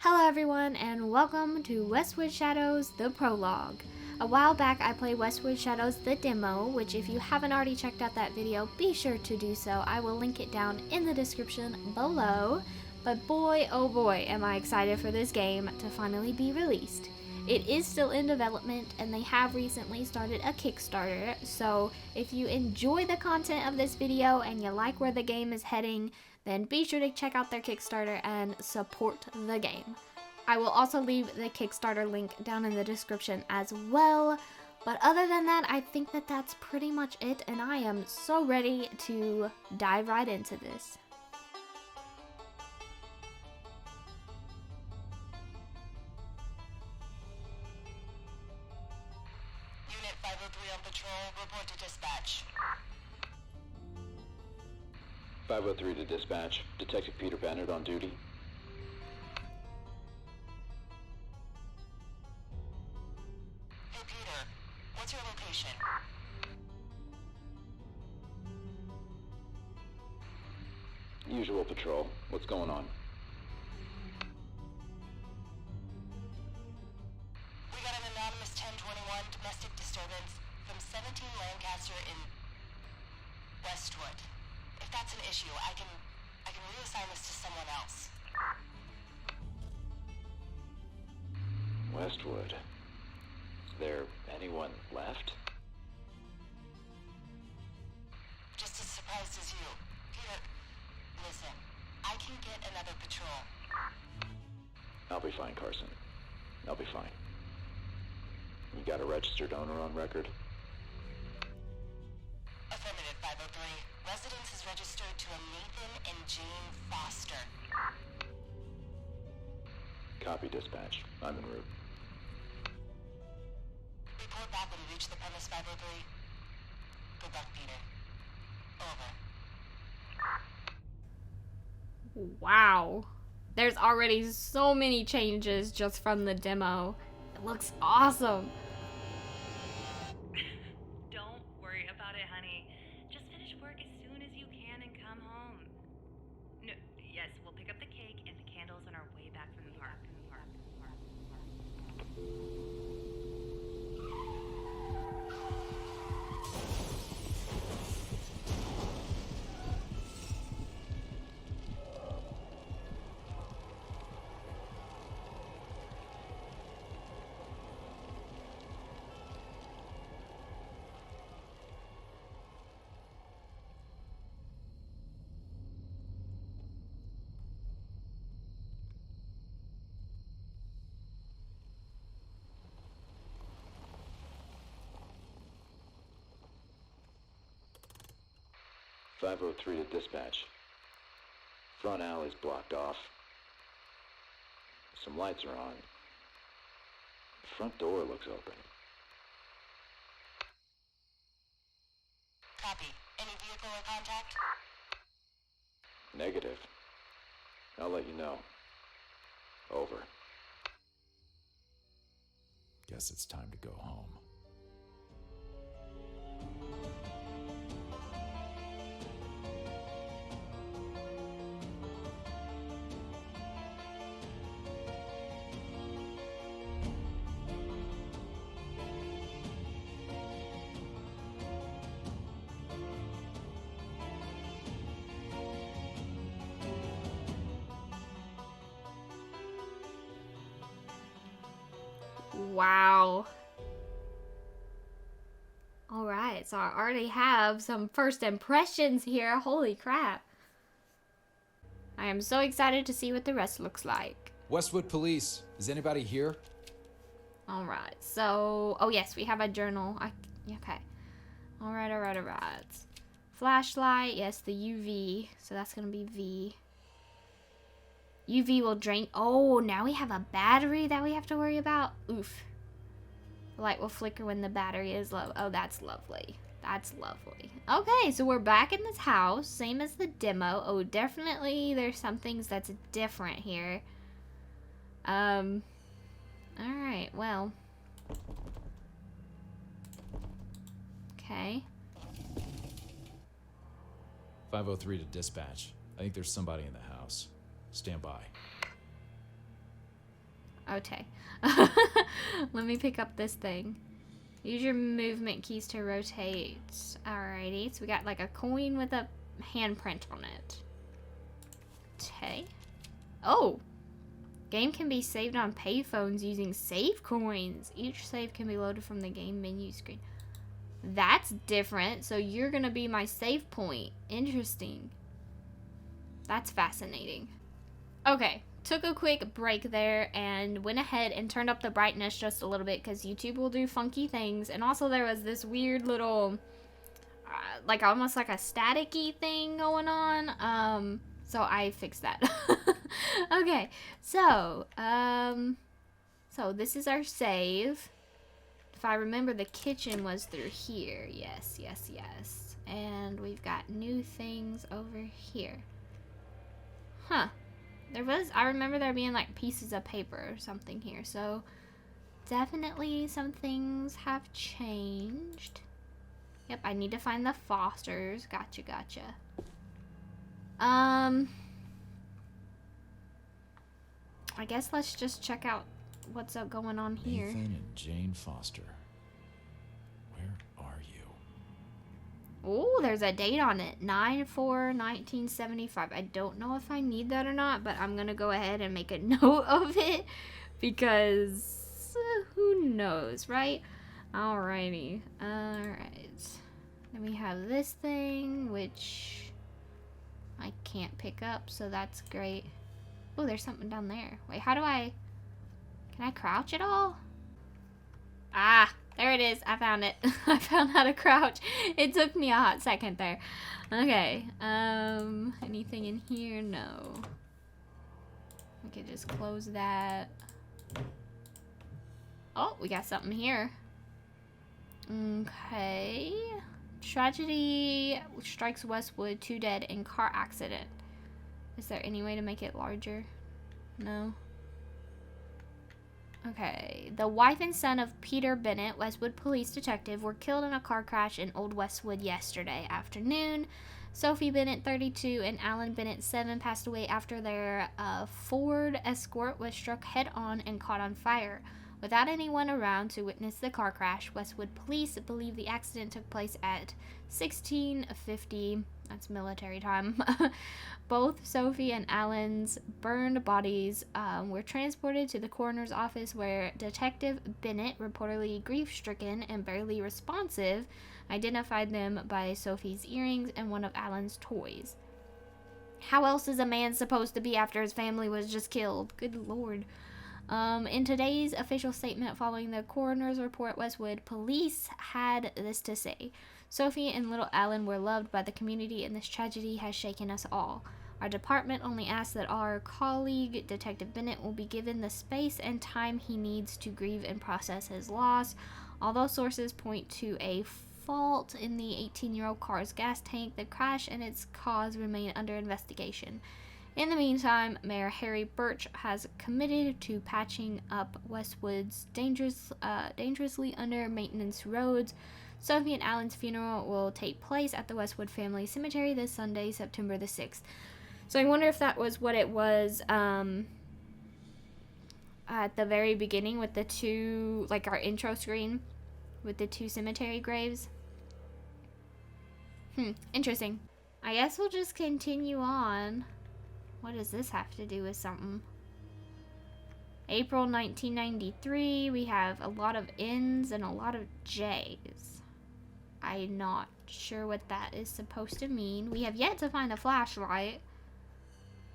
Hello everyone and welcome to Westwood Shadows, the Prologue. A while back I played Westwood Shadows, the demo, which if you haven't already checked out that video, be sure to do so. I will link it down in the description below. But boy, oh boy, am I excited for this game to finally be released. It is still in development and they have recently started a Kickstarter, so if you enjoy the content of this video and you like where the game is heading, then be sure to check out their Kickstarter and support the game. I will also leave the Kickstarter link down in the description as well. But other than that, I think that that's pretty much it, and I am so ready to dive right into this. Unit 503 on patrol, report to dispatch. 503 to dispatch. Detective Peter Bennet on duty. Hey Peter, what's your location? Usual patrol. What's going on? We got an anonymous 1021 domestic disturbance from 17 Lancaster in Westwood. If that's an issue, I can reassign this to someone else. Westwood. Is there anyone left? Just as surprised as you. Peter, listen, I can get another patrol. I'll be fine, Carson. I'll be fine. You got a registered owner on record? Affirmative 503. Residence is registered to a Nathan and Jane Foster. Copy, dispatch. I'm en route. Report back when you reach the premise 503. Good luck, Peter. Over. Wow. There's already so many changes just from the demo. It looks awesome. Don't worry about it, honey. Just finish work as soon as you can and come home. No, yes, we'll pick up the cake and the candles on our way back from the park. .503 to dispatch. Front alley's blocked off. Some lights are on. The front door looks open. Copy. Any vehicle or contact? Negative. I'll let you know. Over. Guess it's time to go home. Wow. Alright, so I already have some first impressions here. Holy crap. I am so excited to see what the rest looks like. Westwood Police, is anybody here? Alright, so... Oh yes, we have a journal. Okay. Alright. Flashlight, yes, the UV. So that's gonna be V. UV will drain... Oh, now we have a battery that we have to worry about? Oof. The light will flicker when the battery is low. Oh, that's lovely. That's lovely. Okay, so we're back in this house. Same as the demo. Oh, definitely there's some things that's different here. Alright, well. Okay. 503 to dispatch. I think there's somebody in the house. Stand by. Okay. Let me pick up this thing. Use your movement keys to rotate. Alrighty. So we got like a coin with a handprint on it. Okay. Oh! Game can be saved on payphones using save coins. Each save can be loaded from the game menu screen. That's different. So you're gonna be my save point. Interesting. That's fascinating. Okay. Took a quick break there and went ahead and turned up the brightness just a little bit because YouTube will do funky things. And also there was this weird little, like almost like a staticky thing going on. So I fixed that. Okay, so this is our save. If I remember, the kitchen was through here. Yes. And we've got new things over here. Huh. I remember there being like pieces of paper or something here. So definitely some things have changed. Yep, I need to find the Fosters. Gotcha. I guess let's just check out what's up going on here. Nathan and Jane Foster. Where are you? Oh, there's a date on it. 9/4/1975. I don't know if I need that or not, but I'm going to go ahead and make a note of it because who knows, right? Alrighty. Alright. Then we have this thing, which I can't pick up, so that's great. Oh, there's something down there. Wait, can I crouch at all? Ah, there it is. I found it. I found how to crouch. It took me a hot second there. Okay, anything in here? No. We can just close that. Oh, we got something here. Okay. Tragedy strikes Westwood, 2 dead in car accident. Is there any way to make it larger? No. Okay. The wife and son of Peter Bennet, Westwood police detective, were killed in a car crash in Old Westwood yesterday afternoon. Sophie Bennet, 32, and Alan Bennet, 7, passed away after their Ford Escort was struck head-on and caught on fire. Without anyone around to witness the car crash, Westwood police believe the accident took place at 16:50. That's military time. Both Sophie and Alan's burned bodies were transported to the coroner's office where Detective Bennet, reportedly grief-stricken and barely responsive, identified them by Sophie's earrings and one of Alan's toys. How else is a man supposed to be after his family was just killed? Good lord. In today's official statement following the coroner's report, Westwood police had this to say. Sophie and little Alan were loved by the community, and this tragedy has shaken us all. Our department only asks that our colleague, Detective Bennet, will be given the space and time he needs to grieve and process his loss. Although sources point to a fault in the 18-year-old car's gas tank, the crash and its cause remain under investigation. In the meantime, Mayor Harry Birch has committed to patching up Westwood's dangerously under-maintenance roads. Sophie and Alan's funeral will take place at the Westwood Family Cemetery this Sunday, September the 6th. So I wonder if that was what it was at the very beginning with the two, like our intro screen with the 2 cemetery graves. Interesting. I guess we'll just continue on. What does this have to do with something? April 1993, we have a lot of N's and a lot of J's. I'm not sure what that is supposed to mean. We have yet to find a flashlight,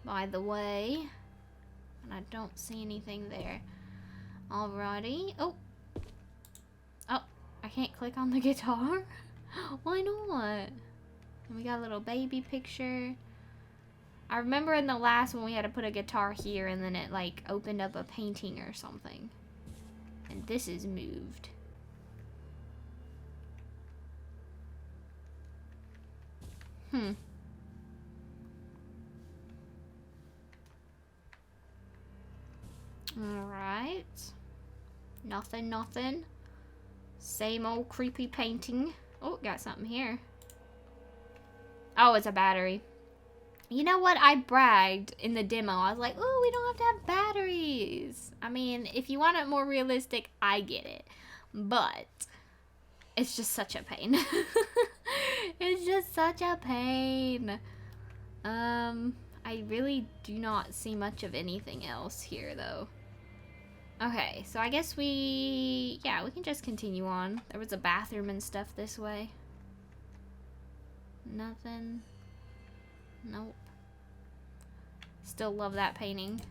by the way. And I don't see anything there. Alrighty. Oh, I can't click on the guitar? Why not? And we got a little baby picture. I remember in the last one we had to put a guitar here and then it like opened up a painting or something. And this is moved. Alright. Nothing. Same old creepy painting. Oh, got something here. Oh, it's a battery. You know what? I bragged in the demo. I was like, "Ooh, we don't have to have batteries." I mean, if you want it more realistic, I get it. But it's just such a pain. It's just such a pain. I really do not see much of anything else here, though. Okay, so I guess we can just continue on. There was a bathroom and stuff this way. Nothing. Nope. Still love that painting.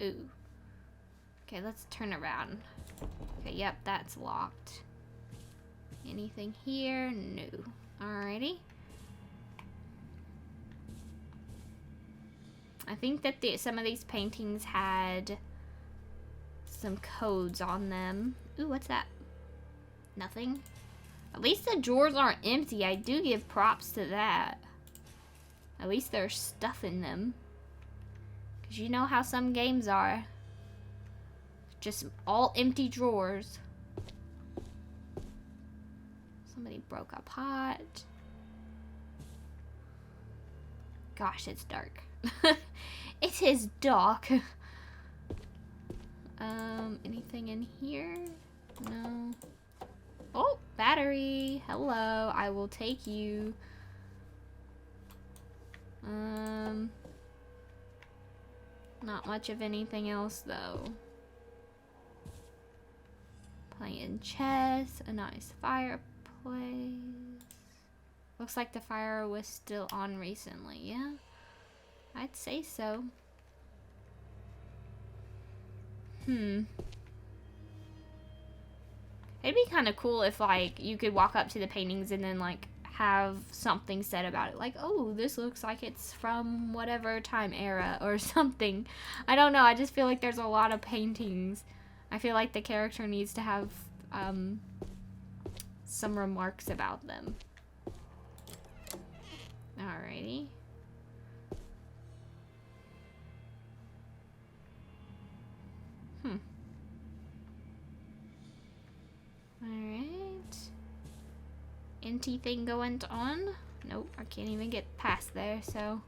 Ooh. Okay, let's turn around. Okay, yep, that's locked. Anything here? No. Alrighty. I think that some of these paintings had some codes on them. Ooh, what's that? Nothing. At least the drawers aren't empty. I do give props to that. At least there's stuff in them. Because you know how some games are. Just all empty drawers. Somebody broke a pot. Gosh, it's dark. It is dark. Anything in here? No. Oh, battery. Hello, I will take you. Not much of anything else though. Playing chess, a nice fireplace. Looks like the fire was still on recently, yeah? I'd say so. It'd be kind of cool if, like, you could walk up to the paintings and then, like, have something said about it. Like, oh, this looks like it's from whatever time era or something. I don't know. I just feel like there's a lot of paintings. I feel like the character needs to have some remarks about them. Alrighty. Alright. Empty thing going on? Nope, I can't even get past there, so.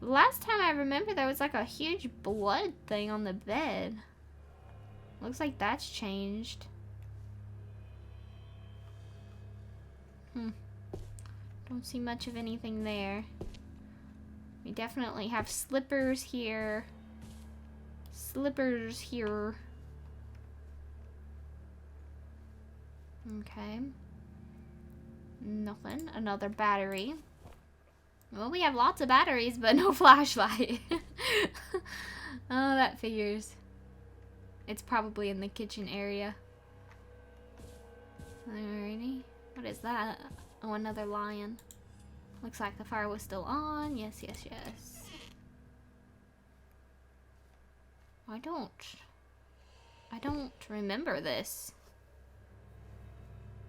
Last time I remember there was like a huge blood thing on the bed. Looks like that's changed. Don't see much of anything there. We definitely have slippers here. Slippers here. Okay. Nothing. Another battery. Well, we have lots of batteries, but no flashlight. Oh, that figures. It's probably in the kitchen area. Alrighty. What is that? Oh, another lion. Looks like the fire was still on. Yes, yes, yes. I don't remember this.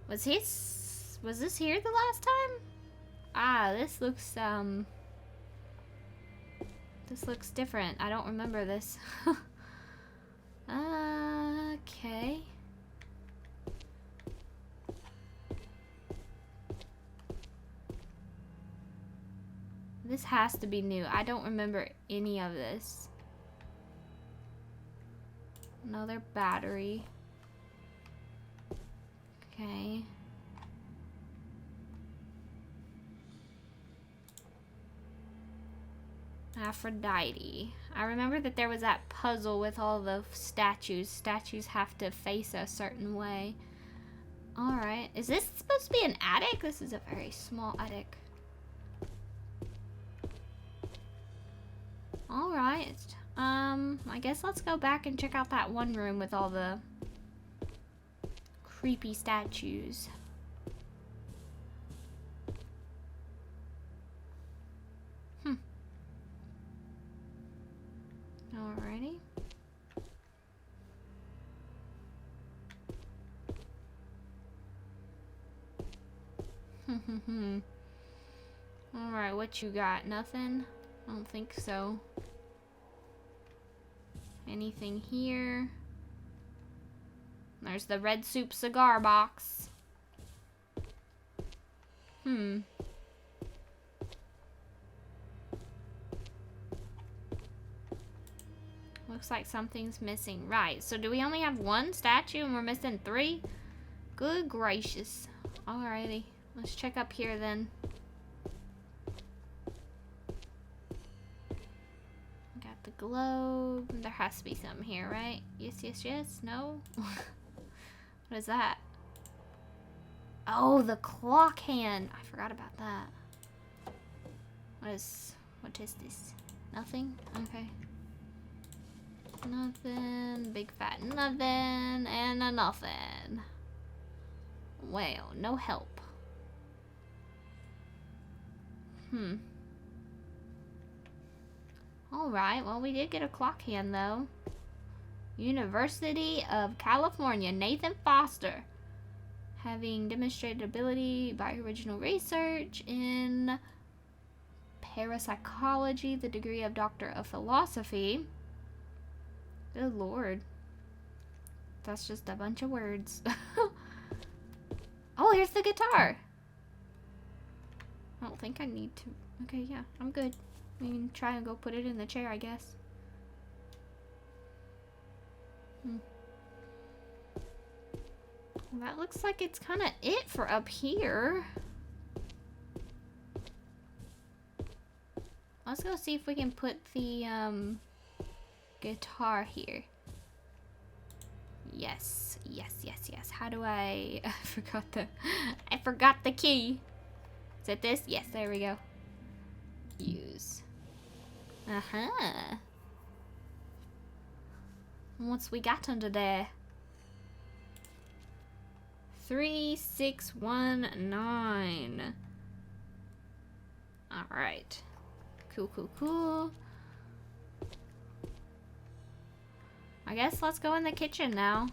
Was this here the last time? Ah, this looks different. I don't remember this. Okay. This has to be new. I don't remember any of this. Another battery. Okay. Aphrodite. I remember that there was that puzzle with all the statues. Statues have to face a certain way. Alright. Is this supposed to be an attic? This is a very small attic. Alright. I guess let's go back and check out that one room with all the creepy statues. Alrighty. Alright, what you got? Nothing? I don't think so. Anything here? There's the red soup cigar box. Looks like something's missing. Right, so do we only have one statue and we're missing 3? Good gracious. Alrighty, let's check up here then. Got the globe. There has to be something here, right? Yes, yes, yes. No? What is that? Oh, the clock hand. I forgot about that. What is this? Nothing? Okay. Nothing. Big fat nothing. And a nothing. Well, no help. Alright, well, we did get a clock hand, though. University of California, Nathan Foster. Having demonstrated ability by original research in parapsychology, the degree of Doctor of Philosophy. Good lord. That's just a bunch of words. Oh, here's the guitar. I don't think I need to. Okay, yeah, I'm good. We can try and go put it in the chair, I guess. Well, that looks like it's kind of it for up here. Let's go see if we can put the guitar here. Yes, yes, yes, yes. How do I I forgot the key. Is it this? Yes, there we go. Use. What's we got under there? 3619. Alright. Cool, cool, cool. I guess let's go in the kitchen now.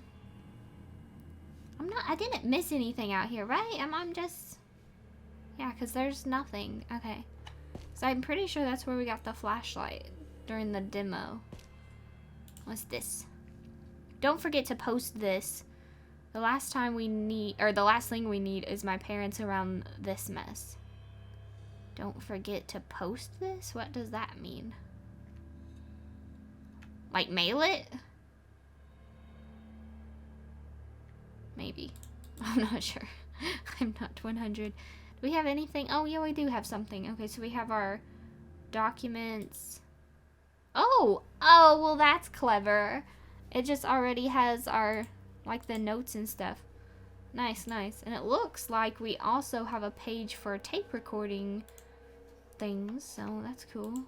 I didn't miss anything out here, right? I'm just... Yeah, because there's nothing. Okay. So I'm pretty sure that's where we got the flashlight during the demo. What's this? Don't forget to post this. The last thing we need is my parents around this mess. Don't forget to post this? What does that mean? Like mail it? Maybe. I'm not sure. I'm not 100. Do we have anything? Oh, yeah, we do have something. Okay, so we have our documents. Oh, well, that's clever. It just already has our, like, the notes and stuff. Nice, nice. And it looks like we also have a page for tape recording things, so that's cool.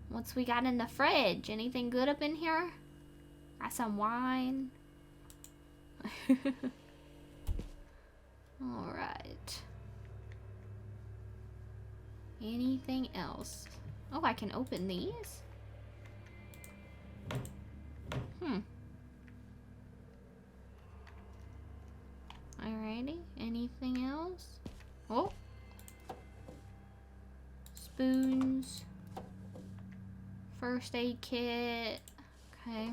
What's we got in the fridge? Anything good up in here? Got some wine. Alright. Anything else? Oh, I can open these? Alrighty. Anything else? Oh. Spoons. First aid kit. Okay.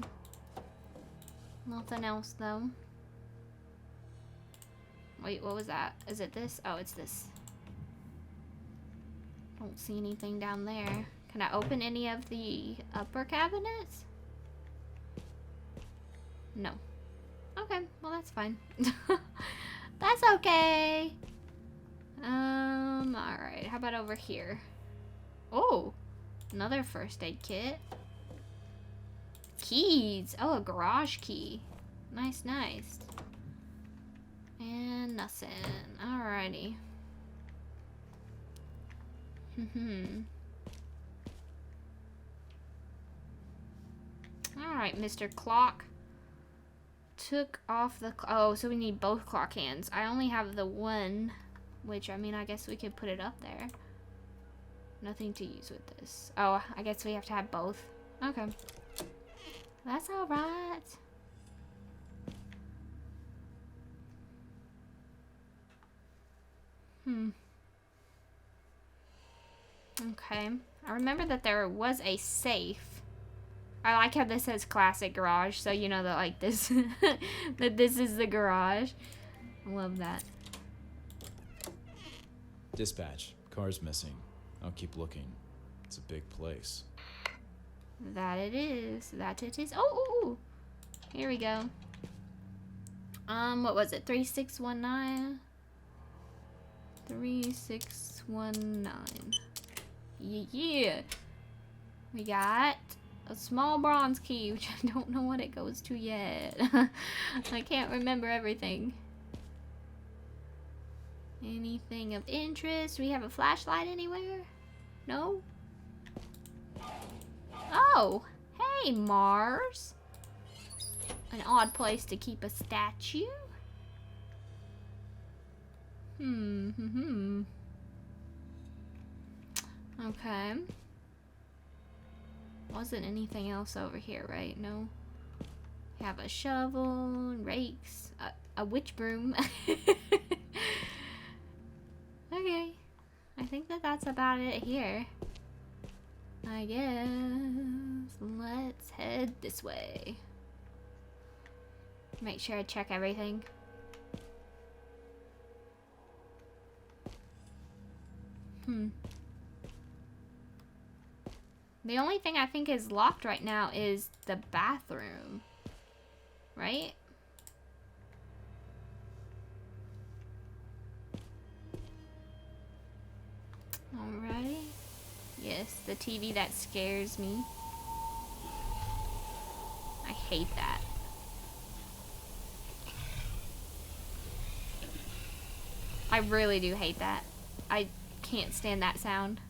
Nothing else though. Wait, what was that? Is it this? Oh, it's this. Don't see anything down there. Can I open any of the upper cabinets? No. Okay, well that's fine. That's okay. Alright, how about over here? Oh, another first aid kit. Keys. Oh, a garage key. Nice, nice. And nothing. Alrighty. Alright, Mr. Clock. Took off the... Oh, so we need both clock hands. I only have the one, which, I mean, I guess we could put it up there. Nothing to use with this. Oh, I guess we have to have both. Okay. That's alright. Okay. I remember that there was a safe. I like how this says classic garage, so you know that like this that this is the garage. I love that. Dispatch. Car's missing. I'll keep looking. It's a big place. That it is. That it is. Oh, ooh. Here we go. What was it? 3619. 3619. Yeah. We got a small bronze key, which I don't know what it goes to yet. I can't remember everything. Anything of interest? We have a flashlight anywhere? No? Oh, hey, Mars. An odd place to keep a statue. Okay. Wasn't anything else over here, right? No. We have a shovel, rakes, a witch broom. Okay. I think that's about it here. I guess. Let's head this way. Make sure I check everything. The only thing I think is locked right now is the bathroom. Right? Alrighty. Yes, the TV that scares me. I hate that. I really do hate that. I can't stand that sound.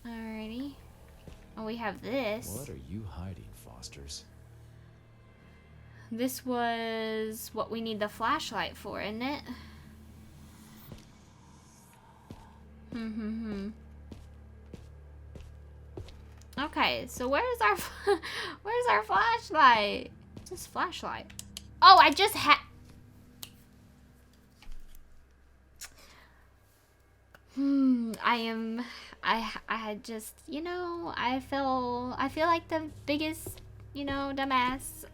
Alrighty. Oh, we have this. What are you hiding, Fosters? This was what we need the flashlight for, isn't it? Okay, so where's our flashlight? What's this flashlight? Oh, I just had. I had just, you know, I feel like the biggest, you know, dumbass.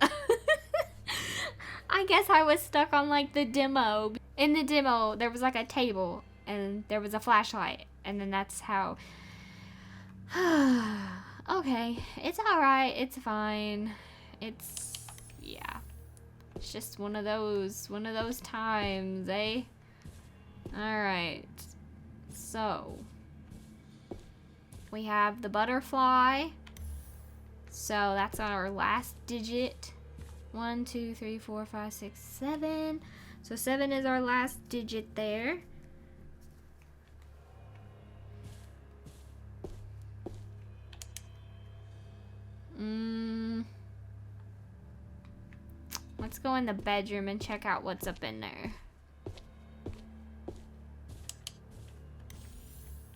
I guess I was stuck on like the demo. In the demo, there was like a table and there was a flashlight, and then that's how. Okay, it's alright, it's fine. It's, yeah. It's just one of those times, eh? Alright. So, we have the butterfly. So, that's our last digit. 1, 2, 3, 4, 5, 6, 7. So, 7 is our last digit there. Let's go in the bedroom and check out what's up in there.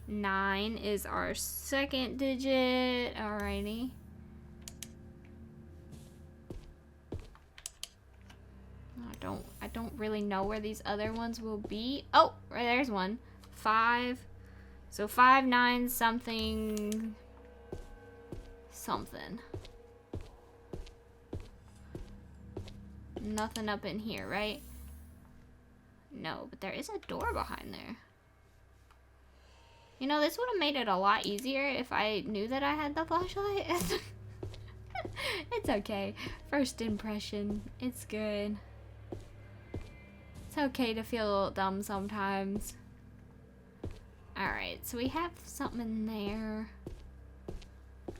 9 is our second digit. Alrighty. I don't really know where these other ones will be. Oh, right there's one. 5. So 5, 9, something. Nothing up in here, right? No, but there is a door behind there. You know, this would have made it a lot easier if I knew that I had the flashlight. It's okay. First impression. It's good. It's okay to feel dumb sometimes. Alright, so we have something in there.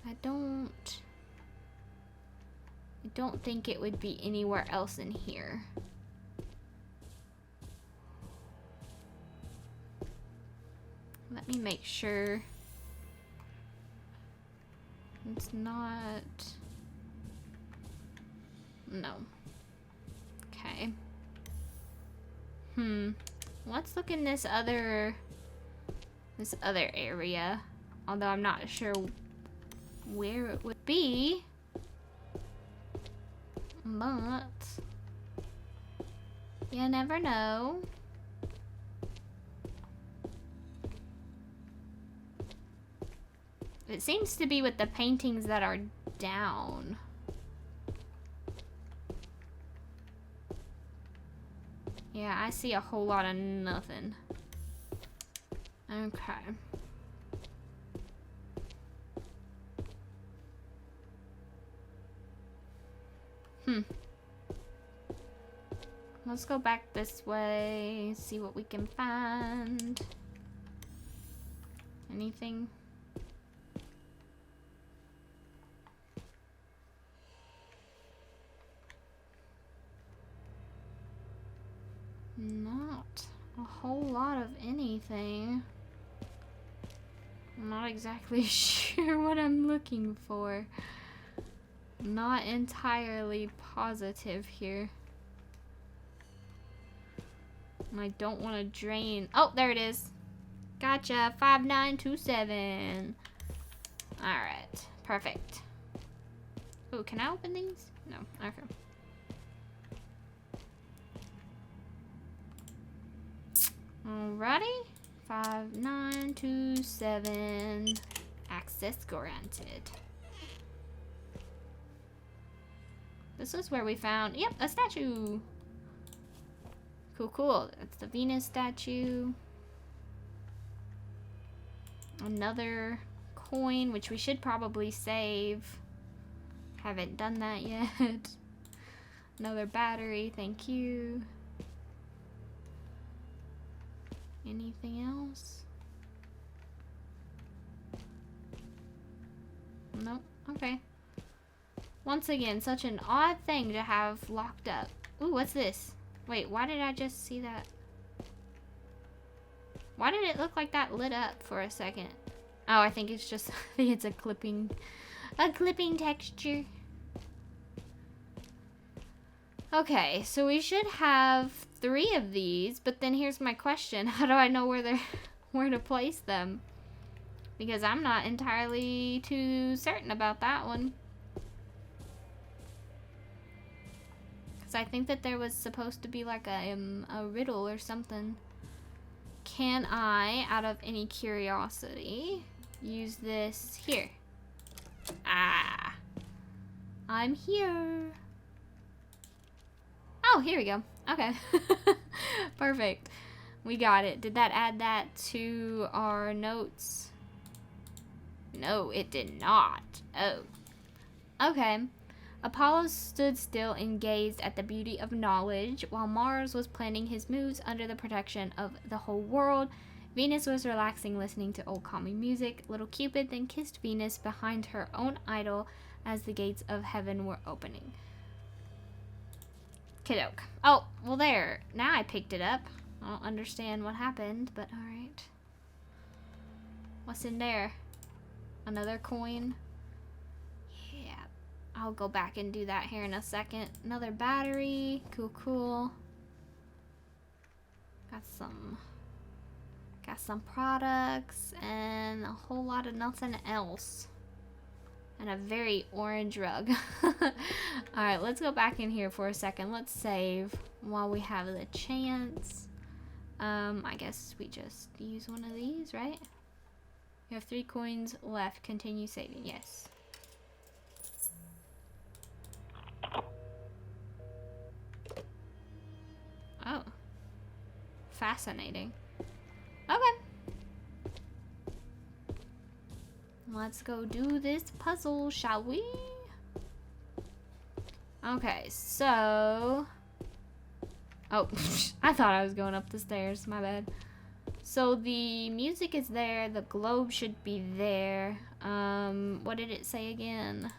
I don't think it would be anywhere else in here. Let me make sure. It's not. No. Okay. Let's look in this other area. Although I'm not sure where it would be. But you never know. It seems to be with the paintings that are down. Yeah, I see a whole lot of nothing. Okay. Let's go back this way, see what we can find. Anything? Not a whole lot of anything. I'm not exactly sure what I'm looking for. Not entirely positive here. And I don't want to drain. Oh, there it is. Gotcha. 5927. Alright. Perfect. Oh, can I open these? No. Okay. Alrighty. 5927. Access granted. This is where we found, yep, a statue. Cool, cool. That's the Venus statue. Another coin, which we should probably save. Haven't done that yet. Another battery, thank you. Anything else? Nope, okay. Once again, such an odd thing to have locked up. Ooh, what's this? Wait, why did I just see that? Why did it look like that lit up for a second? Oh, I think it's just, I think it's a clipping texture. Okay, so we should have 3 of these, but then here's my question. How do I know where to place them? Because I'm not entirely too certain about that one. I think that there was supposed to be like a riddle or something. Can I, out of any curiosity, use this here? Ah, I'm here. Oh, here we go. Okay. Perfect. We got it. Did that add that to our notes? No, it did not. Oh. Okay. Apollo stood still and gazed at the beauty of knowledge, while Mars was planning his moves under the protection of the whole world. Venus was relaxing, listening to old calming music. Little Cupid then kissed Venus behind her own idol as the gates of heaven were opening. Kiddoke. Oh, well there. Now I picked it up. I don't understand what happened, but alright. What's in there? Another coin? I'll go back and do that here in a second. Another battery. Cool, cool. Got some products and a whole lot of nothing else. And a very orange rug. Alright, let's go back in here for a second. Let's save while we have the chance. I guess we just use one of these, right? We have 3 coins left. Continue saving. Yes. Oh. Fascinating. Okay. Let's go do this puzzle, shall we? Okay, so... Oh, I thought I was going up the stairs. My bad. So the music is there. The globe should be there. What did it say again?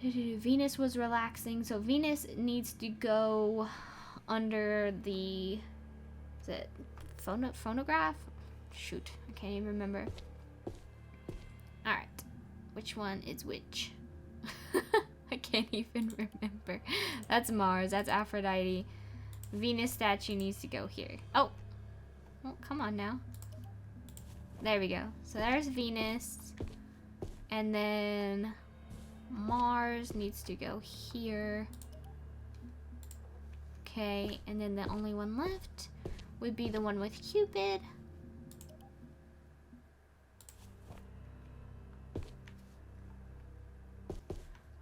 Venus was relaxing, so Venus needs to go under the, is it phonograph? Shoot, I can't even remember. Alright, which one is which? I can't even remember. That's Mars, that's Aphrodite. Venus statue needs to go here. Oh, well, come on now. There we go. So there's Venus, and then Mars needs to go here. Okay, and then the only one left would be the one with Cupid.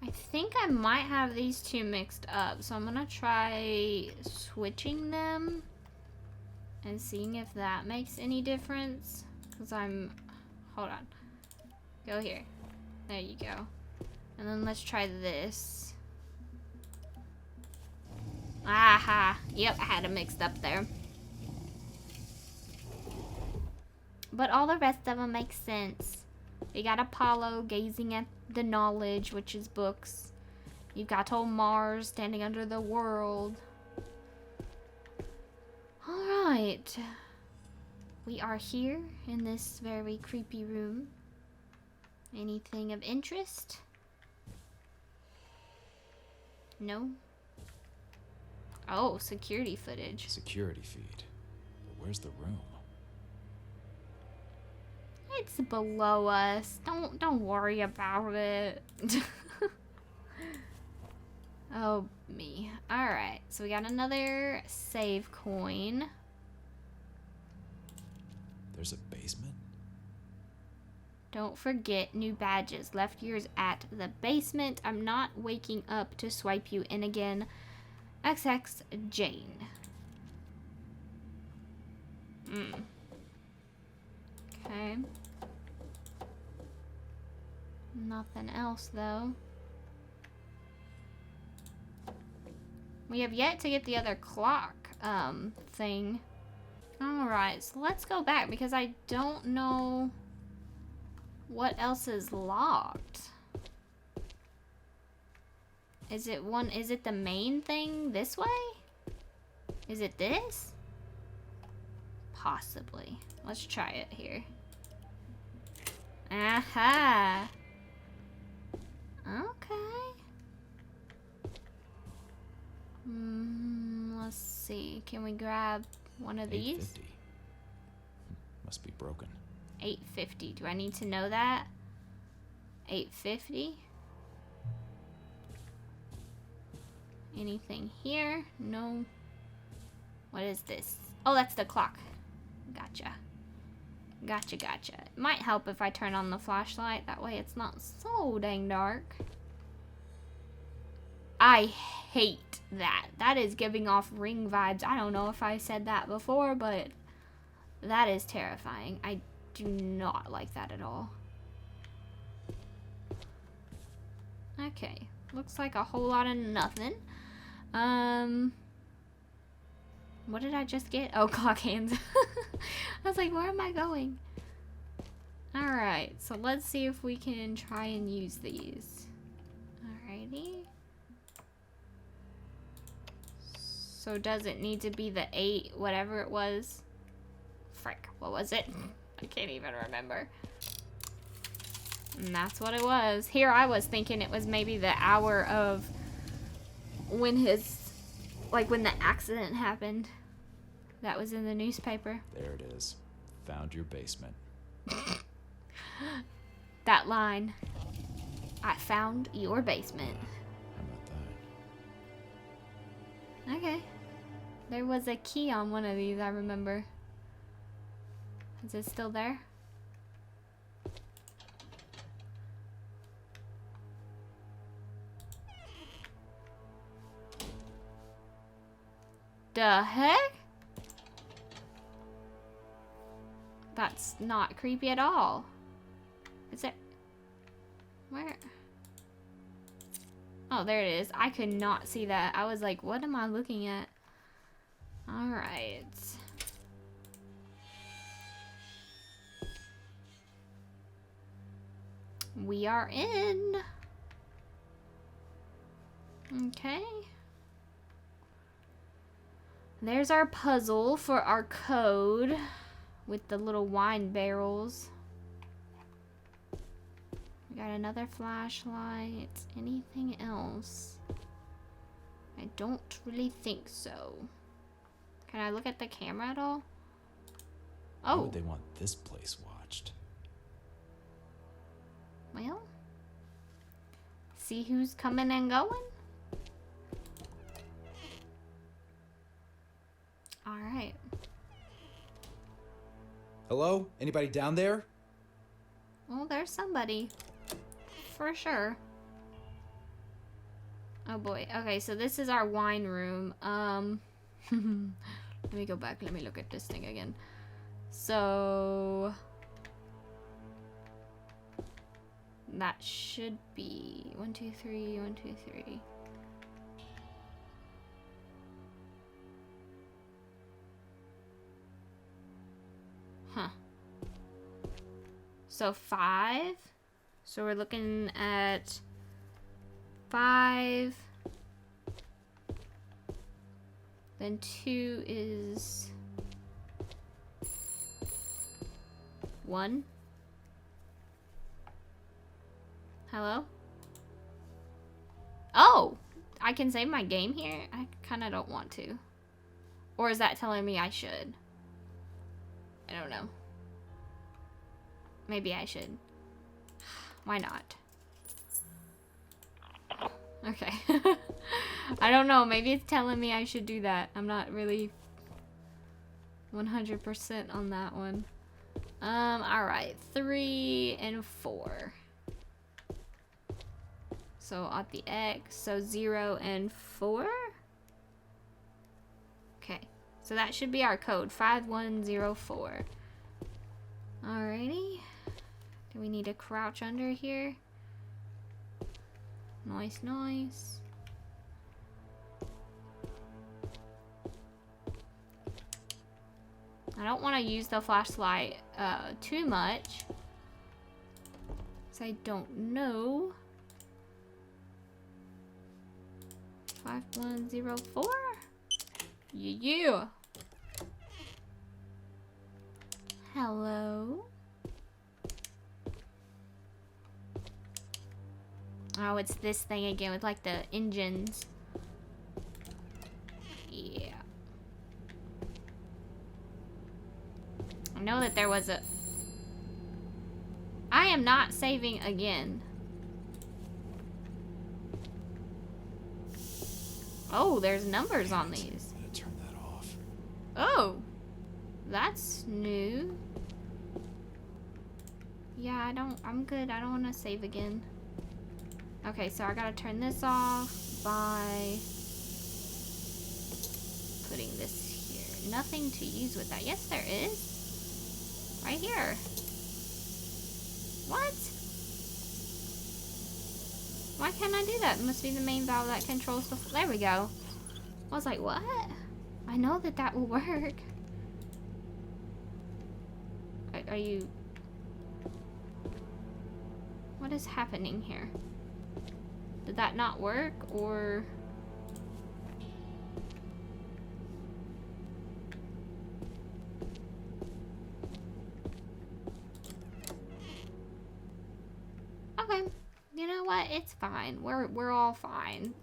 I think I might have these two mixed up, so I'm gonna try switching them and seeing if that makes any difference. Because hold on. Go here. There you go. And then let's try this. Aha! Yep, I had it mixed up there. But all the rest of them make sense. You got Apollo gazing at the knowledge, which is books. You've got old Mars standing under the world. Alright. We are here in this very creepy room. Anything of interest? No? Oh, security footage. Security feed. But where's the room? It's below us. Don't worry about it. Oh, me. Alright, so we got another save coin. There's a basement? Don't forget, new badges. Left yours at the basement. I'm not waking up to swipe you in again. XX Jane. Okay. Nothing else, though. We have yet to get the other clock, thing. Alright, so let's go back because I don't know what else is locked. Is it the main thing this way? Is it this? Possibly. Let's try it here. Aha! Okay. Let's see. Can we grab one of these? 850. Must be broken. 850. Do I need to know that? 850. Anything here? No. What is this? Oh, that's the clock. Gotcha. Gotcha, gotcha. It might help if I turn on the flashlight. That way it's not so dang dark. I hate that. That is giving off Ring vibes. I don't know if I said that before, but that is terrifying. I do not like that at all. Okay. Looks like a whole lot of nothing. What did I just get? Oh, clock hands. I was like, where am I going? Alright, so let's see if we can try and use these. Alrighty. So does it need to be the 8, whatever it was? Frick, what was it? I can't even remember. And that's what it was. Here I was thinking it was maybe the hour of when when the accident happened. That was in the newspaper. There it is. Found your basement. That line. I found your basement. How about that? Okay. There was a key on one of these, I remember. Is it still there? The heck? That's not creepy at all. Is it? Where? Oh, there it is. I could not see that. I was like, what am I looking at? Alright. We are in. Okay. There's our puzzle for our code with the little wine barrels. We got another flashlight. Anything else? I don't really think so. Can I look at the camera at all? Why Oh, would they want this place watched? well. See who's coming and going? Alright. Hello? Anybody down there? Well, there's somebody. For sure. Oh boy. Okay, so this is our wine room. Let me go back. Let me look at this thing again. So that should be 1, 2, 3, 1, 2, 3. Huh. So 5. So we're looking at 5. Then 2 is 1. Hello? Oh! I can save my game here? I kind of don't want to. Or is that telling me I should? I don't know. Maybe I should. Why not? Okay. I don't know. Maybe it's telling me I should do that. I'm not really 100% on that one. Alright. 3 and 4. So at the X. So 0 and 4. Okay. So that should be our code. 5104. Alrighty. Do we need to crouch under here? Nice, nice. I don't want to use the flashlight too much, because I don't know. 5104? Yeah. Hello? Oh, it's this thing again with like the engines. Yeah. I know that there was a... I am not saving again. Oh, there's numbers on these. I'm gonna turn that off. Oh, that's new. Yeah, I'm good. I don't want to save again. Okay, so I gotta turn this off by putting this here. Nothing to use with that. Yes, there is. Right here. What? Why can't I do that? It must be the main valve that controls the... There we go. I was like, what? I know that that will work. Are you... What is happening here? Did that not work, or... Okay. You know what? It's fine. We're all fine.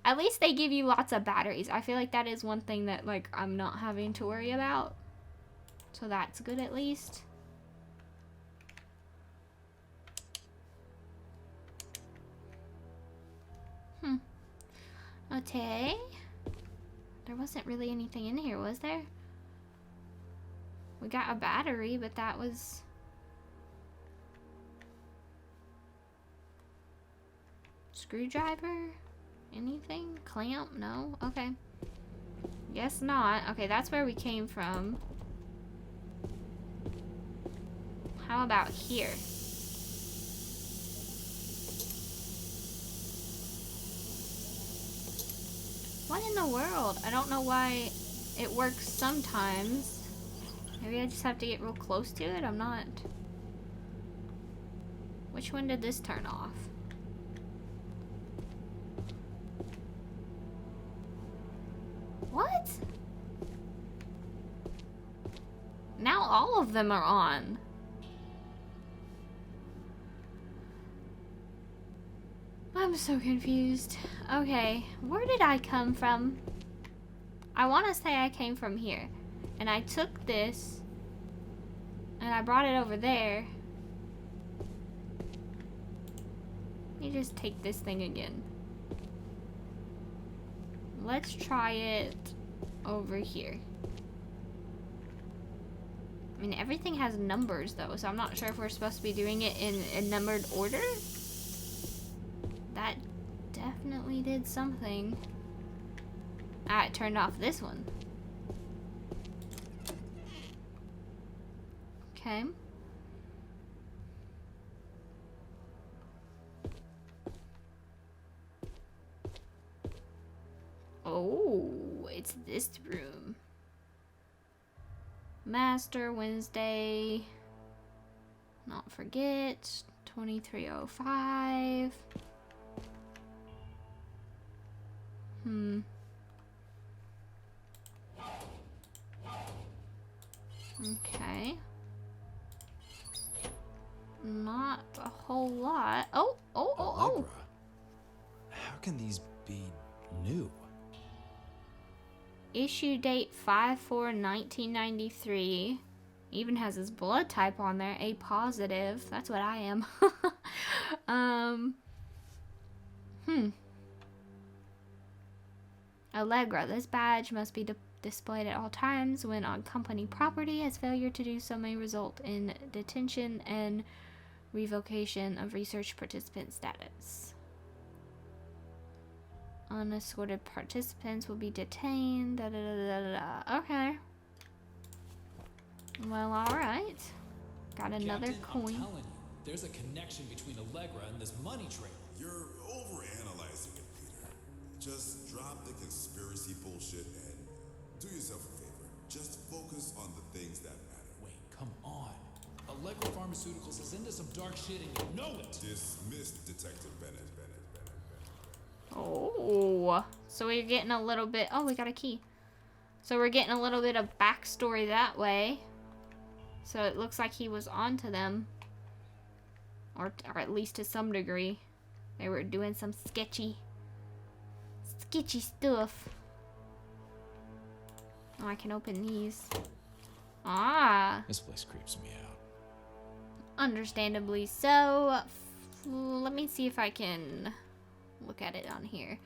At least they give you lots of batteries. I feel like that is one thing that, like, I'm not having to worry about. So that's good at least. Okay. There wasn't really anything in here, was there? We got a battery, but that was... Screwdriver? Anything? Clamp? No? Okay. Guess not. Okay, that's where we came from. How about here? What in the world? I don't know why it works sometimes. Maybe I just have to get real close to it? I'm not... Which one did this turn off? What? Now all of them are on. I'm so confused. Okay, where did I come from? I want to say I came from here. And I took this and I brought it over there. Let me just take this thing again. Let's try it over here. I mean, everything has numbers though, so I'm not sure if we're supposed to be doing it in a numbered order. That definitely did something. Ah, it turned off this one. Okay. It's this room. Master, Wednesday. Not forget. 2305. Okay. Not a whole lot. Oh. Allegra. How can these be new? Issue date 5/4/1993. Even has his blood type on there, A positive. That's what I am. Allegra. This badge must be displayed at all times when on company property, as failure to do so may result in detention and revocation of research participant status. Unescorted participants will be detained. Okay. Well, alright. Got another Captain, coin. I'm telling you, there's a connection between Allegra and this money trail. You're overanalyzing it, Peter. Just drop the conspiracy bullshit and do yourself a favor. Just focus on the things that matter. Wait, come on. Allegra Pharmaceuticals is into some dark shit and you know it. Dismissed, Detective Bennet. Oh, so we're getting a little bit. Oh, we got a key. So we're getting a little bit of backstory that way. So it looks like he was onto them, or at least to some degree. They were doing some sketchy stuff. Oh, I can open these. Ah, This place creeps me out. understandably so. Let me see if I can look at it on here.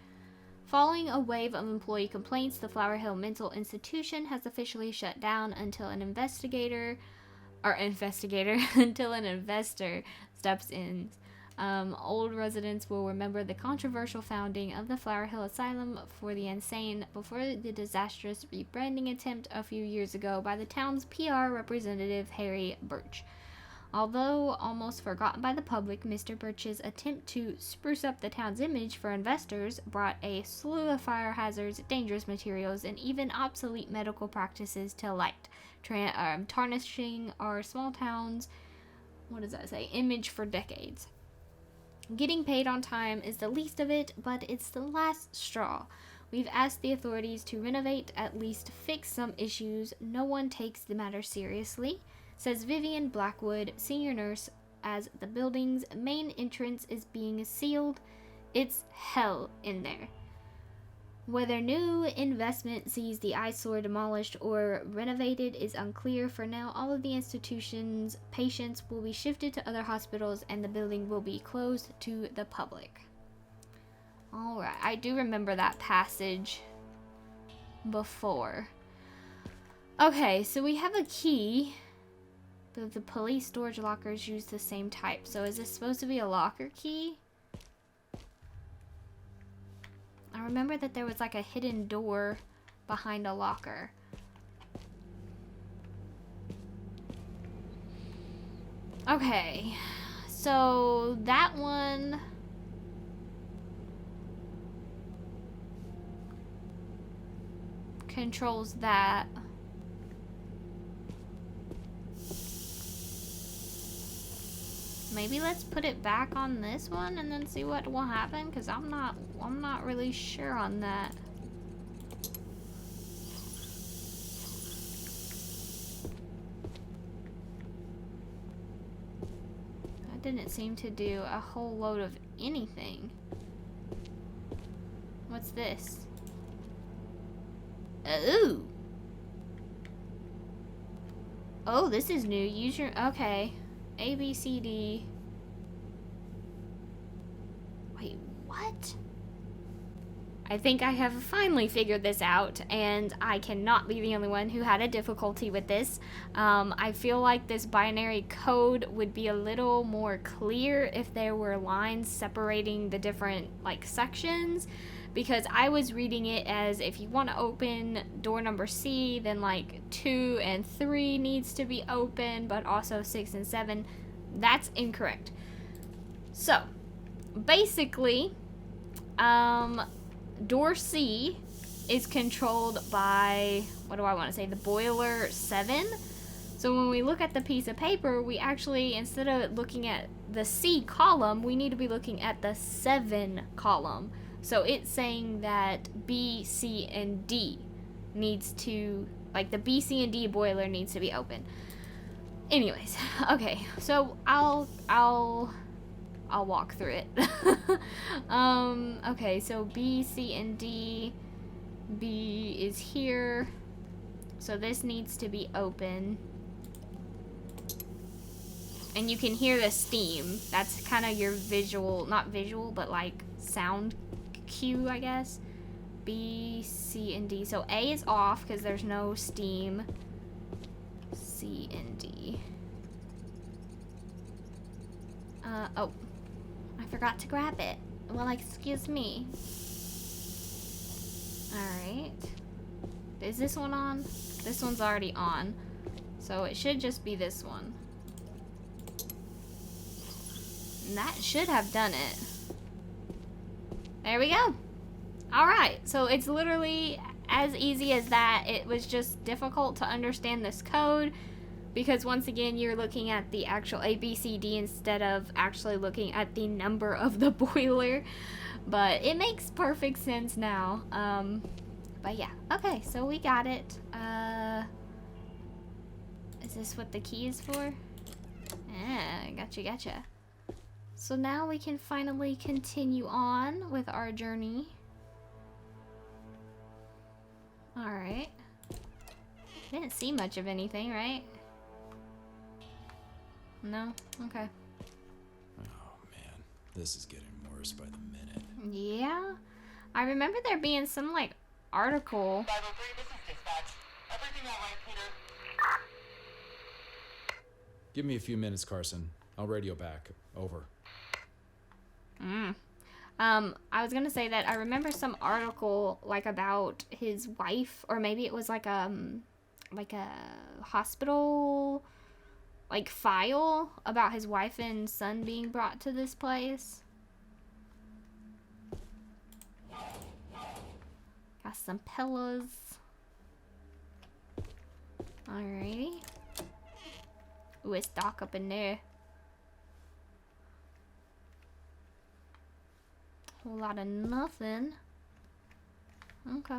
Following a wave of employee complaints, the Flower Hill Mental Institution has officially shut down until an investor steps in. Old residents will remember the controversial founding of the Flower Hill Asylum for the Insane before the disastrous rebranding attempt a few years ago by the town's PR representative Harry Birch. Although almost forgotten by the public, Mr. Birch's attempt to spruce up the town's image for investors brought a slew of fire hazards, dangerous materials, and even obsolete medical practices to light, tarnishing our small town's, image for decades. Getting paid on time is the least of it, but it's the last straw. We've asked the authorities to renovate, at least fix some issues. No one takes the matter seriously, says Vivian Blackwood, senior nurse, as the building's main entrance is being sealed. It's hell in there. Whether new investment sees the eyesore demolished or renovated is unclear. For now, all of the institution's patients will be shifted to other hospitals and the building will be closed to the public. Alright, I do remember that passage before. Okay, so we have a key. But the police storage lockers use the same type. So is this supposed to be a locker key? I remember that there was like a hidden door behind a locker. Okay. So that one controls that. Maybe let's put it back on this one and then see what will happen, because I'm not really sure on that. That didn't seem to do a whole load of anything. What's this? Ooh. Oh, this is new. Use your... Okay. A, B, C, D. Wait, what? I think I have finally figured this out, and I cannot be the only one who had a difficulty with this. I feel like this binary code would be a little more clear if there were lines separating the different, sections, because I was reading it as if you want to open door number C, then 2 and 3 needs to be open, but also 6 and 7. That's incorrect. So, basically, door C is controlled by, what do I want to say, the boiler 7. So when we look at the piece of paper, we actually, instead of looking at the C column, we need to be looking at the 7 column. So it's saying that B, C, and D needs to, like the B, C, and D boiler needs to be open. Anyways, okay, so I'll walk through it. Okay, so B, C, and D. B is here. So this needs to be open. And you can hear the steam. That's kind of your visual, not visual, but like sound cue, I guess. B, C, and D. So A is off because there's no steam. C and D. Oh. I forgot to grab it. Well, excuse me. Alright. Is this one on? This one's already on. So it should just be this one. And that should have done it. There we go. Alright, so it's literally as easy as that. It was just difficult to understand this code because once again you're looking at the actual A, B, C, D instead of actually looking at the number of the boiler. But it makes perfect sense now. But yeah, okay, so we got it. Is this what the key is for? Ah, gotcha. So now we can finally continue on with our journey. Alright. Didn't see much of anything, right? No? Okay. Oh man, this is getting worse by the minute. Yeah? I remember there being some, like, article. 503, this is dispatch. Everything all right, Peter? Give me a few minutes, Carson. I'll radio back. Over. I was gonna say that I remember some article, like, about his wife, or maybe it was like a hospital, like, file about his wife and son being brought to this place. Got some pillows. Alrighty. Ooh, it's dark up in there. Whole lot of nothing. Okay.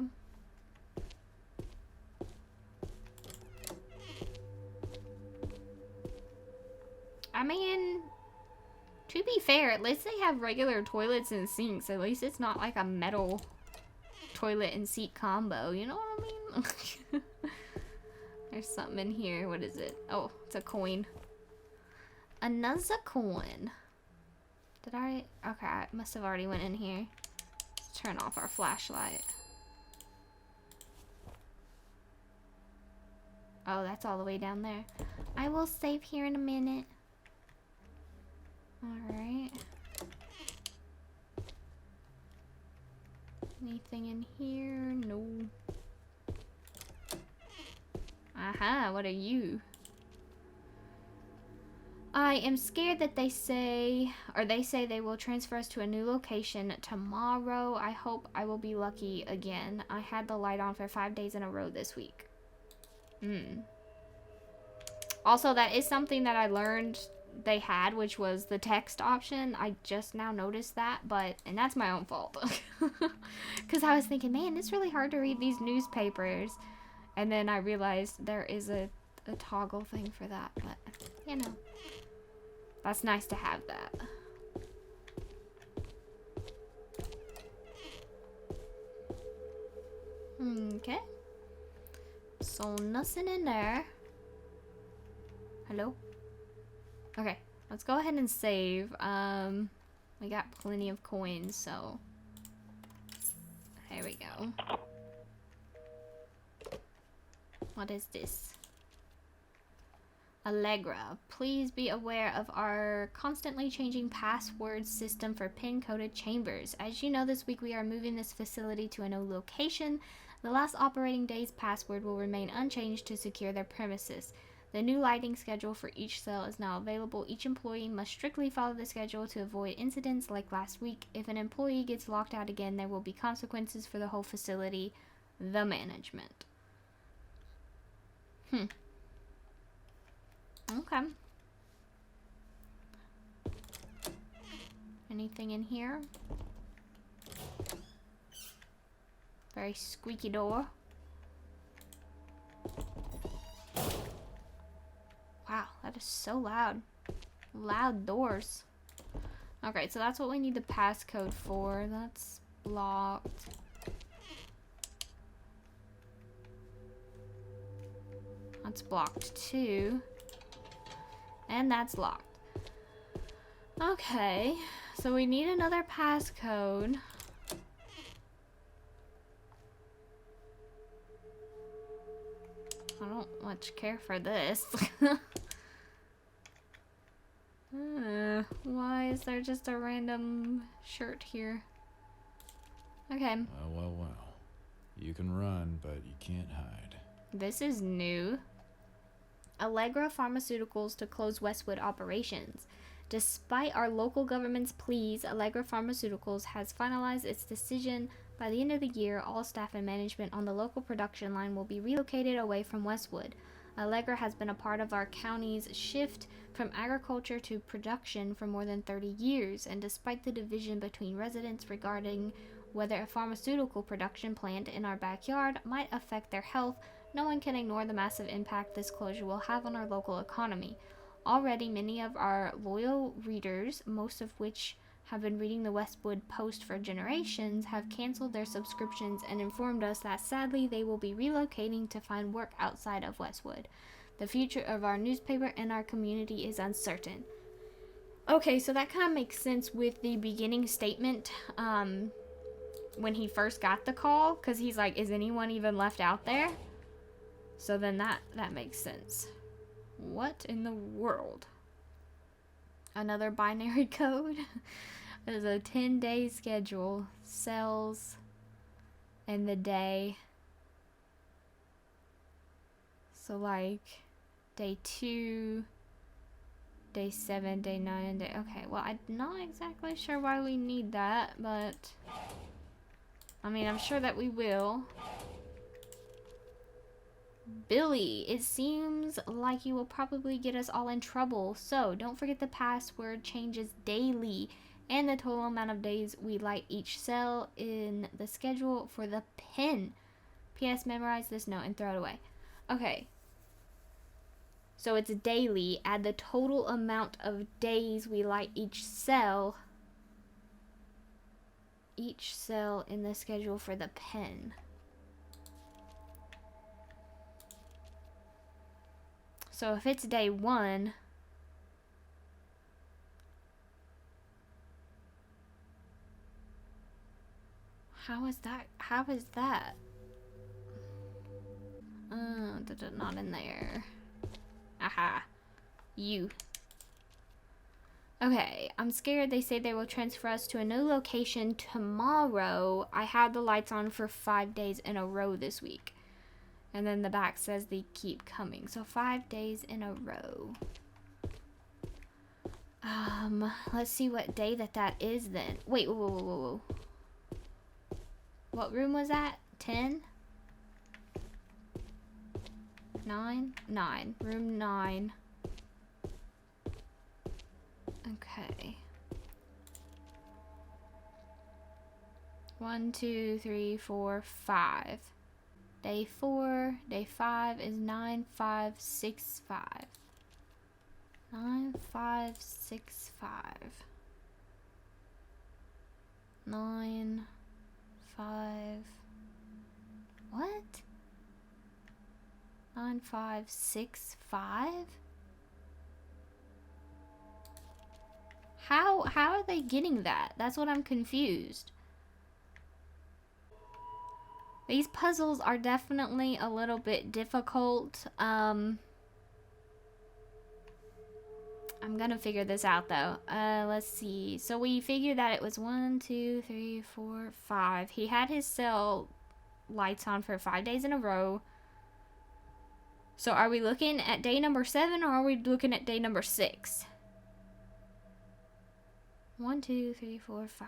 I mean, to be fair, at least they have regular toilets and sinks. At least it's not like a metal toilet and seat combo. You know what I mean? There's something in here. What is it? Oh, it's a coin. Another coin. Did I? Okay, I must have already went in here. Let's turn off our flashlight. Oh, that's all the way down there. I will save here in a minute. Alright. Anything in here? No. Aha, what are you? I am scared that they say they will transfer us to a new location tomorrow. I hope I will be lucky again. I had the light on for 5 days in a row this week. Also, that is something that I learned they had, which was the text option. I just now noticed that, and that's my own fault. Because I was thinking, man, it's really hard to read these newspapers. And then I realized there is a toggle thing for that, but, you know. That's nice to have that. Okay. So nothing in there. Hello? Okay, let's go ahead and save. We got plenty of coins, so here we go. What is this? Allegra, please be aware of our constantly changing password system for pin-coded chambers. As you know, this week we are moving this facility to a new location. The last operating day's password will remain unchanged to secure their premises. The new lighting schedule for each cell is now available. Each employee must strictly follow the schedule to avoid incidents like last week. If an employee gets locked out again, there will be consequences for the whole facility. the management. Okay. Anything in here? Very squeaky door. Wow, that is so loud. Loud doors. Okay, so that's what we need the passcode for. That's blocked. That's blocked too. And that's locked. Okay, so we need another passcode. I don't much care for this. Why is there just a random shirt here? Okay. Well. You can run, but you can't hide. This is new. Allegra Pharmaceuticals to close Westwood operations. Despite our local government's pleas, Allegra Pharmaceuticals has finalized its decision. By the end of the year, all staff and management on the local production line will be relocated away from Westwood. Allegra has been a part of our county's shift from agriculture to production for more than 30 years, and despite the division between residents regarding whether a pharmaceutical production plant in our backyard might affect their health, no one can ignore the massive impact this closure will have on our local economy. Already, many of our loyal readers, most of which have been reading the Westwood Post for generations, have canceled their subscriptions and informed us that sadly they will be relocating to find work outside of Westwood. The future of our newspaper and our community is uncertain. Okay, so that kind of makes sense with the beginning statement when he first got the call, because he's like, is anyone even left out there? So then that makes sense. What in the world? Another binary code? There's a 10-day schedule. Cells and the day. So like day 2, day 7, day 9, and day... Okay, well, I'm not exactly sure why we need that, but... I mean, I'm sure that we will. Billy, it seems like you will probably get us all in trouble, so don't forget the password changes daily and the total amount of days we light each cell in the schedule for the pen. P.S. Memorize this note and throw it away. Okay. So it's daily. Add the total amount of days we light each cell in the schedule for the pen. So if it's day 1, how is that? Not in there. Aha. You. Okay, I'm scared. They say they will transfer us to a new location tomorrow. I had the lights on for 5 days in a row this week. And then the back says they keep coming. So 5 days in a row. Let's see what day that is then. Wait, whoa. What room was that? 10? 9? 9. Room 9. Okay. 1, 2, 3, 4, 5. Day 4, day 5 is 9565. 9565. 9, 5. What? 9565? How are they getting that? That's what I'm confused. These puzzles are definitely a little bit difficult. I'm gonna figure this out though. Let's see. So we figured that it was 1, 2, 3, 4, 5. He had his cell lights on for 5 days in a row. So are we looking at day number 7 or are we looking at day number 6? 1, 2, 3, 4, 5.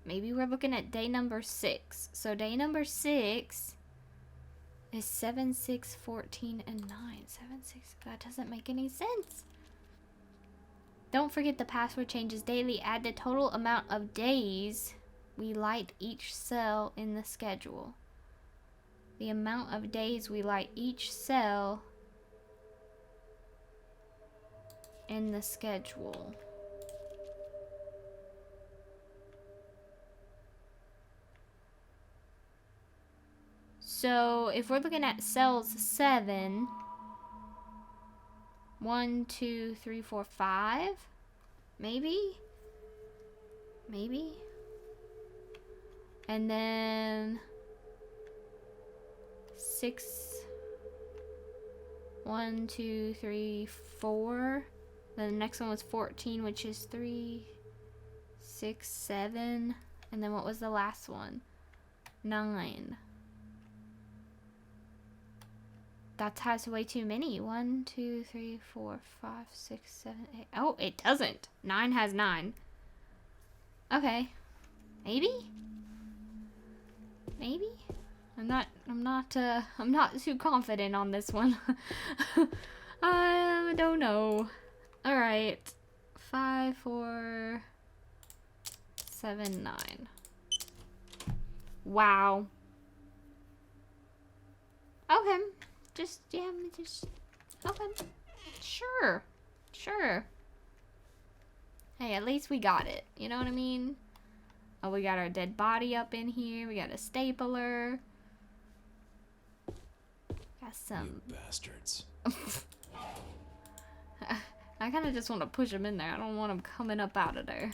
Maybe we're looking at day number 6. So day number 6 is 7, 6, 14, and 9. 7, 6. That doesn't make any sense. Don't forget the password changes daily. Add the total amount of days we light each cell in the schedule. The amount of days we light each cell in the schedule. So if we're looking at cells 7, 1, 2, 3, 4, 5, maybe, and then 6, 1, 2, 3, 4. Then the next one was 14, which is 3, 6, 7, and then what was the last one? 9. That has way too many. 1, 2, 3, 4, 5, 6, 7, 8. Oh, it doesn't. 9 has 9. Okay. Maybe? Maybe? I'm not too confident on this one. I don't know. Alright. 5, 4, 7, 9. Wow. Okay. Okay. Sure. Hey, at least we got it. You know what I mean? Oh, we got our dead body up in here. We got a stapler. Got some... You bastards. I kind of just want to push them in there. I don't want them coming up out of there.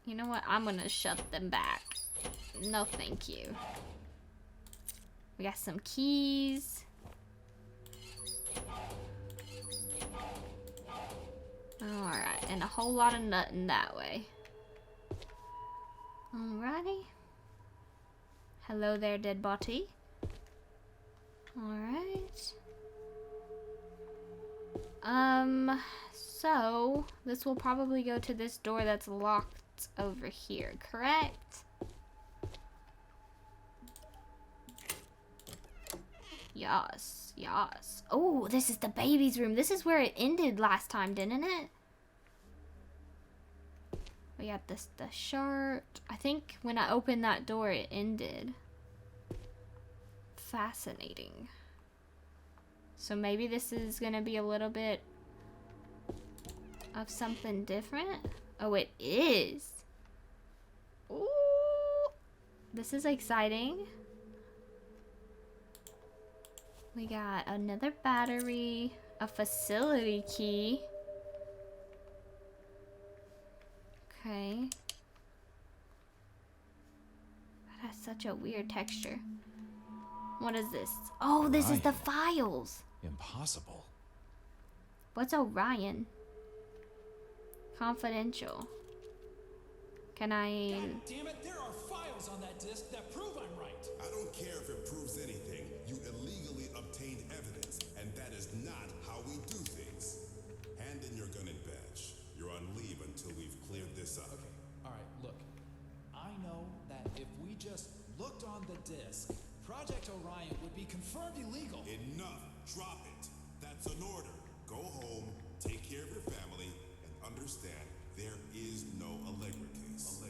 You know what? I'm going to shut them back. No, thank you. We got some keys. Alright, and a whole lot of nutting that way. Alrighty. Hello there, dead body. Alright. So this will probably go to this door that's locked over here, correct? Yes. Oh, this is the baby's room. This is where it ended last time, didn't it? We got the shirt. I think when I opened that door, it ended. Fascinating. So maybe this is gonna be a little bit of something different. Oh, it is. Ooh, this is exciting. We got another battery, a facility key. Okay. That has such a weird texture. What is this? Oh, this is the files. Impossible. What's Orion? Confidential. Can I... God damn it, there are files on that disk that prove I'm right. I don't care if it proves anything. You illegally obtained evidence, and that is not how we do things. Hand in your gun and badge. You're on leave until we've cleared this up. Okay, alright, look. I know that if we just looked on the disk, Project Orion would be confirmed illegal. Enough. Drop it. That's an order. Go home, take care of your family, and understand there is no Allegra case.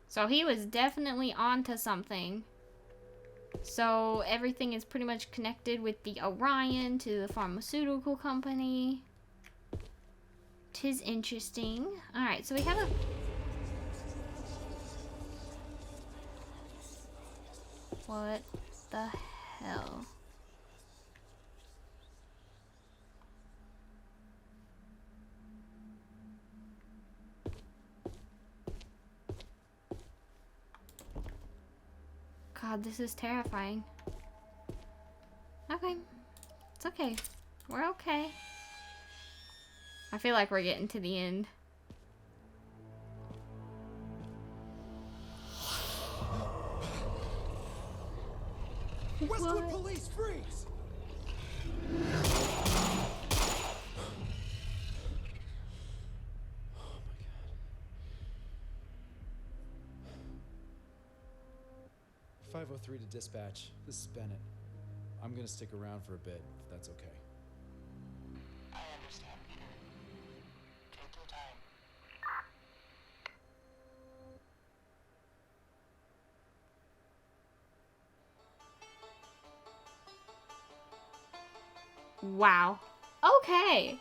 So he was definitely onto something. So everything is pretty much connected with the Orion to the pharmaceutical company. 'Tis interesting. Alright, so we have a... What the hell? God, this is terrifying. Okay. It's okay. We're okay. I feel like we're getting to the end. Westwood Police, freeze! 503 to dispatch. This is Bennett. I'm gonna stick around for a bit, if that's okay. I understand, Peter. Take your time. Wow. Okay.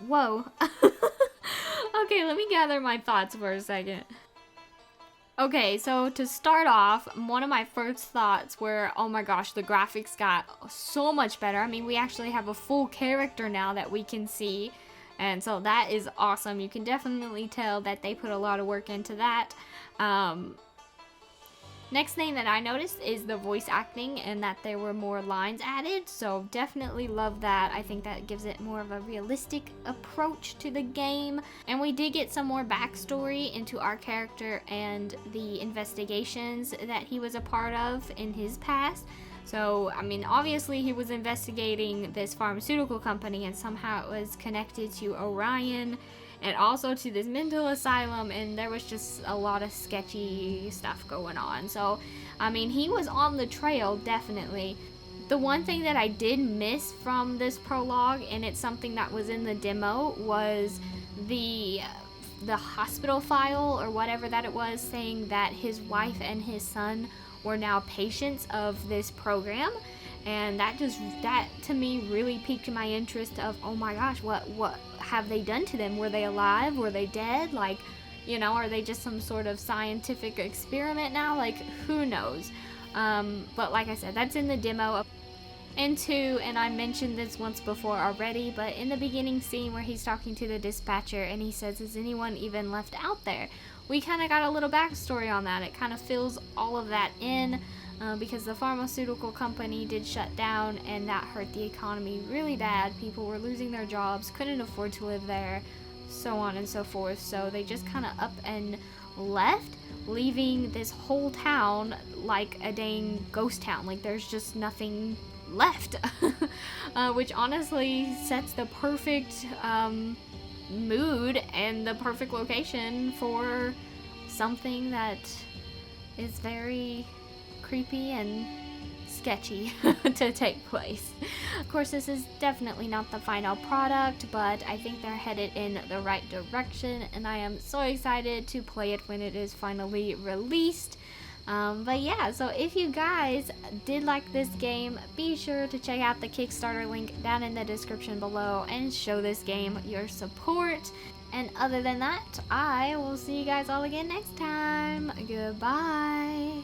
Whoa. Okay, let me gather my thoughts for a second. Okay, so to start off, one of my first thoughts were, oh my gosh, the graphics got so much better. I mean, we actually have a full character now that we can see. And so that is awesome. You can definitely tell that they put a lot of work into that. Next thing that I noticed is the voice acting and that there were more lines added, so definitely love that. I think that gives it more of a realistic approach to the game. And we did get some more backstory into our character and the investigations that he was a part of in his past. So, I mean, obviously he was investigating this pharmaceutical company and somehow it was connected to Orion and also to this mental asylum, and there was just a lot of sketchy stuff going on. So, I mean, he was on the trail, definitely. The one thing that I did miss from this prologue, and it's something that was in the demo, was the hospital file or whatever that it was, saying that his wife and his son were now patients of this program. And that to me really piqued my interest of, oh my gosh, what have they done to them? Were they alive? Were they dead? Like, you know, are they just some sort of scientific experiment now? Like, who knows? But like I said, that's in the demo. And two, and I mentioned this once before already, but in the beginning scene where he's talking to the dispatcher and he says, is anyone even left out there? We kind of got a little backstory on that. It kind of fills all of that in. Because the pharmaceutical company did shut down and that hurt the economy really bad. People were losing their jobs, couldn't afford to live there, so on and so forth. So they just kind of up and left, leaving this whole town like a dang ghost town. Like there's just nothing left, which honestly sets the perfect mood and the perfect location for something that is very creepy and sketchy to take place. Of course, this is definitely not the final product, but I think they're headed in the right direction, and I am so excited to play it when it is finally released. But yeah, so if you guys did like this game, be sure to check out the Kickstarter link down in the description below and show this game your support. And other than that, I will see you guys all again next time. Goodbye.